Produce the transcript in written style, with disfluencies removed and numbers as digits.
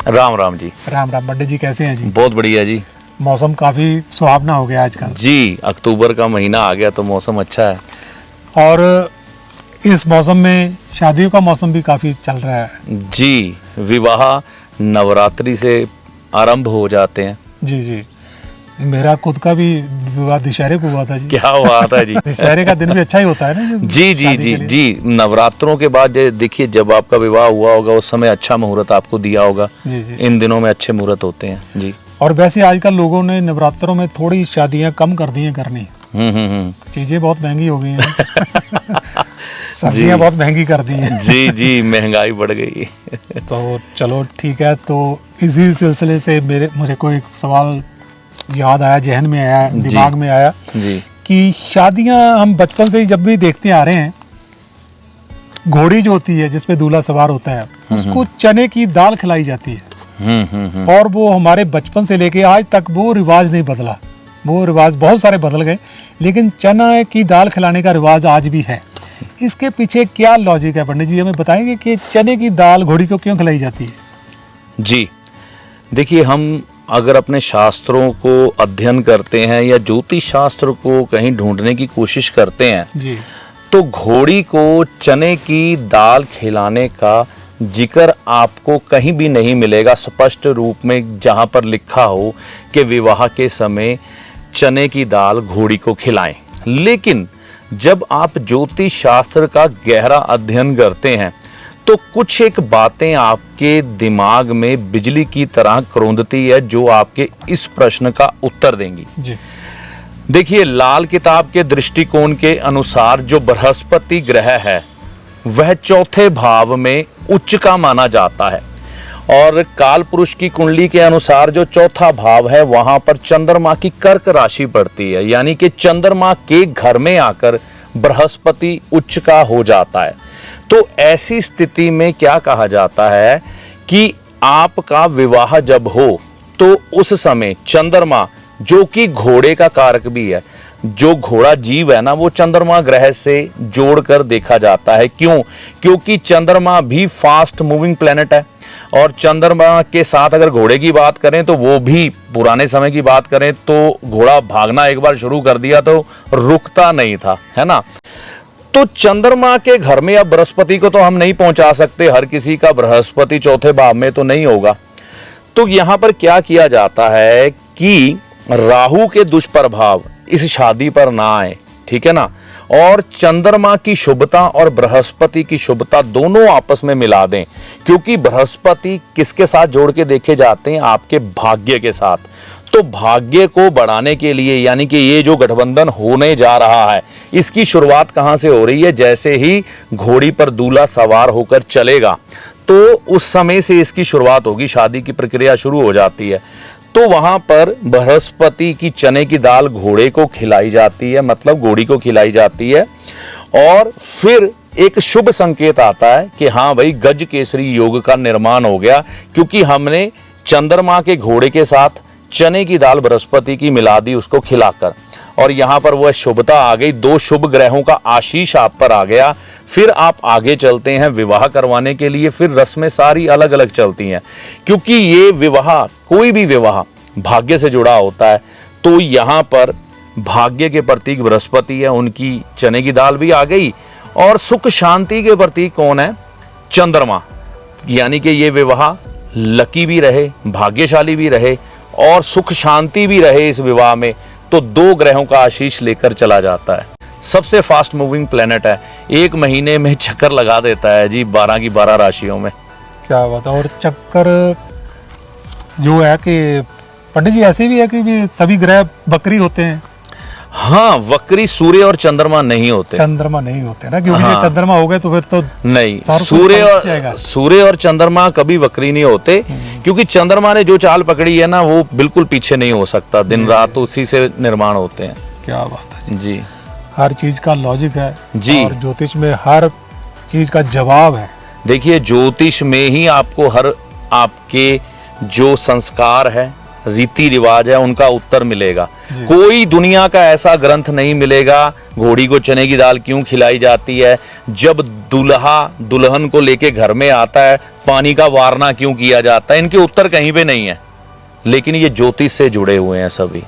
राम राम जी। राम राम पंडित जी, कैसे हैं जी? बहुत बढ़िया जी। मौसम काफ़ी सुहावना हो गया आजकल जी, अक्टूबर का महीना आ गया तो मौसम अच्छा है। और इस मौसम में शादियों का मौसम भी काफ़ी चल रहा है। जी, विवाह नवरात्रि से आरंभ हो जाते हैं। जी जी, मेरा खुद का भी विवाह दशहरे को हुआ था जी। क्या बात है जी। दशहरे का दिन भी अच्छा ही होता है ना जी जी शादी जी के लिए। जी, नवरात्रों के बाद देखिए जब आपका विवाह हुआ होगा उस समय अच्छा मुहूर्त आपको दिया होगा। जी जी। इन दिनों में अच्छे मुहूर्त होते हैं जी। और वैसे आजकल लोगों ने नवरात्रों में थोड़ी शादियां कम कर दी हैं करनी। चीज़ें बहुत महंगी हो गई हैं। सब्जियां बहुत महंगी कर दी हैं। जी जी, महंगाई बढ़ गई। तो चलो ठीक है, तो इसी सिलसिले से मुझे कोई एक सवाल याद आया, जहन में आया, दिमाग में आया जी कि शादियां हम बचपन से ही जब भी देखते आ रहे हैं, घोड़ी जो होती है जिसपे दूल्हा सवार होता है उसको चने की दाल खिलाई जाती है। और वो हमारे बचपन से लेके आज तक वो रिवाज नहीं बदला। वो रिवाज बहुत सारे बदल गए, लेकिन चना की दाल खिलाने का रिवाज आज भी है। इसके पीछे क्या लॉजिक है पंडित जी, हमें बताएंगे कि चने की दाल घोड़ी को क्यों खिलाई जाती है? जी, देखिए हम अगर अपने शास्त्रों को अध्ययन करते हैं या ज्योतिष शास्त्र को कहीं ढूंढने की कोशिश करते हैं जी, तो घोड़ी को चने की दाल खिलाने का जिक्र आपको कहीं भी नहीं मिलेगा स्पष्ट रूप में, जहां पर लिखा हो कि विवाह के समय चने की दाल घोड़ी को खिलाएं। लेकिन जब आप ज्योतिष शास्त्र का गहरा अध्ययन करते हैं तो कुछ एक बातें आपके दिमाग में बिजली की तरह करोंदती है जो आपके इस प्रश्न का उत्तर देंगी। जी। देखिए, लाल किताब के दृष्टिकोण के अनुसार जो बृहस्पति ग्रह है वह चौथे भाव में उच्च का माना जाता है, और काल पुरुष की कुंडली के अनुसार जो चौथा भाव है वहां पर चंद्रमा की कर्क राशि पड़ती है, यानी कि चंद्रमा के घर में आकर बृहस्पति उच्च का हो जाता है। तो ऐसी स्थिति में क्या कहा जाता है कि आपका विवाह जब हो तो उस समय चंद्रमा, जो कि घोड़े का कारक भी है, जो घोड़ा जीव है ना, वो चंद्रमा ग्रह से जोड़कर देखा जाता है। क्यों? क्योंकि चंद्रमा भी फास्ट मूविंग प्लेनेट है, और चंद्रमा के साथ अगर घोड़े की बात करें तो वो भी पुराने समय की बात करें तो घोड़ा भागना एक बार शुरू कर दिया तो रुकता नहीं था, है ना। तो चंद्रमा के घर में अब बृहस्पति को तो हम नहीं पहुंचा सकते, हर किसी का बृहस्पति चौथे भाव में तो नहीं होगा। तो यहां पर क्या किया जाता है कि राहु के दुष्प्रभाव इस शादी पर ना आए, ठीक है ना, और चंद्रमा की शुभता और बृहस्पति की शुभता दोनों आपस में मिला दें। क्योंकि बृहस्पति किसके साथ जोड़ के देखे जाते हैं? आपके भाग्य के साथ। तो भाग्य को बढ़ाने के लिए, यानी कि ये जो गठबंधन होने जा रहा है इसकी शुरुआत कहां से हो रही है? जैसे ही घोड़ी पर दूल्हा सवार होकर चलेगा तो उस समय से इसकी शुरुआत होगी, शादी की प्रक्रिया शुरू हो जाती है। तो वहां पर बृहस्पति की चने की दाल घोड़े को खिलाई जाती है, मतलब घोड़ी को खिलाई जाती है, और फिर एक शुभ संकेत आता है कि हाँ भाई, गज केसरी योग का निर्माण हो गया, क्योंकि हमने चंद्रमा के घोड़े के साथ चने की दाल बृहस्पति की मिला दी उसको खिलाकर, और यहां पर वह शुभता आ गई, दो शुभ ग्रहों का आशीष आप पर आ गया। फिर आप आगे चलते हैं विवाह करवाने के लिए, फिर रस्में सारी अलग अलग चलती हैं, क्योंकि ये विवाह, कोई भी विवाह भाग्य से जुड़ा होता है। तो यहाँ पर भाग्य के प्रतीक बृहस्पति है, उनकी चने की दाल भी आ गई, और सुख शांति के प्रतीक कौन है? चंद्रमा। यानी कि ये विवाह लकी भी रहे, भाग्यशाली भी रहे, और सुख शांति भी रहे इस विवाह में। तो दो ग्रहों का आशीष लेकर चला जाता है। सबसे फास्ट मूविंग प्लेनेट है, एक महीने में चक्कर लगा देता है जी 12 की 12 राशियों में। क्या बात है। और चक्कर जो है कि पंडित जी ऐसे भी है कि सभी ग्रह बकरी होते हैं? हाँ, वक्री सूर्य और चंद्रमा नहीं होते। चंद्रमा नहीं होते ना, क्योंकि हाँ। चंद्रमा हो गए तो फिर तो नहीं, जाएगा। सूर्य और चंद्रमा कभी वक्री नहीं होते, क्योंकि चंद्रमा ने जो चाल पकड़ी है ना वो बिल्कुल पीछे नहीं हो सकता, दिन रात उसी से निर्माण होते हैं। क्या बात है जी। हर चीज का लॉजिक है जी, और ज्योतिष में हर चीज का जवाब है। देखिए, ज्योतिष में ही आपको हर आपके जो संस्कार है, रीति रिवाज है, उनका उत्तर मिलेगा। कोई दुनिया का ऐसा ग्रंथ नहीं मिलेगा घोड़ी को चने की दाल क्यों खिलाई जाती है। जब दूल्हा दुल्हन को लेके घर में आता है पानी का वारना क्यों किया जाता है, इनके उत्तर कहीं पे नहीं है, लेकिन ये ज्योतिष से जुड़े हुए हैं सभी।